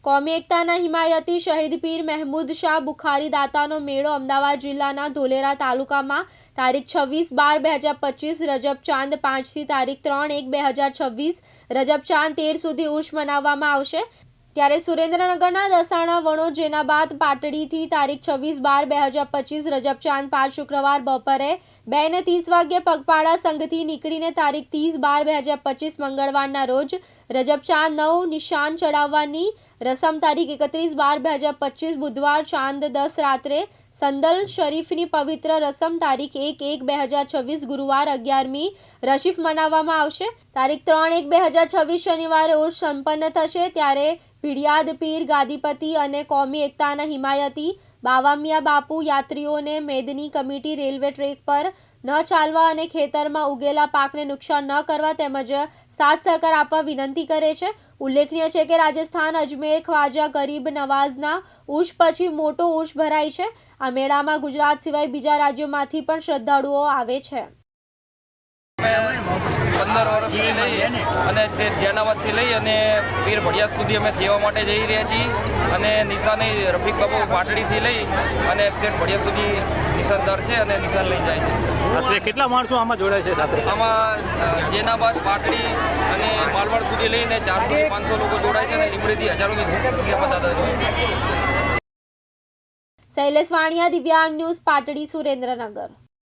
કોમી એકતાના હિમાયતી શહીદ પીર મહેમૂદ શાહ બુખારી દાતાનો મેળો અમદાવાદ જિલ્લાના ધોલેરા તાલુકામાં તારીખ 26/12/2025 રજબ ચાંદ 5 થી તારીખ 3/1/2026 રજબ ચાંદ 13 સુધી ઉર્ષ મનાવવામાં આવશે। ત્યારે સુરેન્દ્રનગરના દસાણા વણોદ જેનાબાદ પાટડીથી તારીખ 26/12/2025 રજબ ચાંદ 5 શુક્રવાર બપોરે 2:30 વાગ્યે પગપાળા સંઘથી નીકળીને તારીખ 30/12/2025 મંગળવારના રોજ રજબ ચાંદ 9 નિશાન ચડાવવાની રસમ તારીખ 31/12/2025 બુધવાર ચાંદ 10 રાત્રે સંદલ શરીફની પવિત્ર રસમ તારીખ 1/1/2026 ગુરુવાર 11મી રશીફ મનાવવામાં આવશે। તારીખ 3/1/2026 શનિવારે ઉર્ષ સંપન્ન થશે। ત્યારે ભીડિયાદ પીર ગાદીપતિ અને કોમી એકતાના હિમાયતી બાવામિયા બાપુ યાત્રીઓને મેદની કમિટી રેલવે ટ્રેક પર ન ચાલવા અને ખેતરમાં ઉગેલા પાકને નુકસાન ન કરવા તેમજ સાથ સહકાર આપવા વિનંતી કરે છે। ઉલ્લેખનીય છે કે રાજસ્થાન અજમેર ખ્વાજા ગરીબ નવાઝના ઉર્ષ પછી મોટો ઉર્ષ ભરાય છે। આ મેળામાં ગુજરાત સિવાય બીજા રાજ્યોમાંથી પણ શ્રદ્ધાળુઓ આવે છે। 15 વર્ષથી લઈ અને તે જેનાબાદથી લઈ અને પીર ભડિયાદ સુધી અમે સેવા માટે જઈ રહ્યા છીએ અને નિશાને રફીક બાબુ પાટડીથી લઈ અને શેઠ ભડિયાદ સુધી નિશાનદાર છે અને નિશાન લઈ જાય છે। કેટલા માણસો આમાં જોડાય છે સાથે? આમાં જેનાબાદ પાટડી અને માલવાડ સુધી લઈને 400 થી 500 લોકો જોડાય છે અને લીમડીથી હજારોની સંખ્યામાં દાદા જોડાય છે। શૈલેષ વાણિયા, દિવ્યાંગ ન્યૂઝ, પાટડી, સુરેન્દ્રનગર।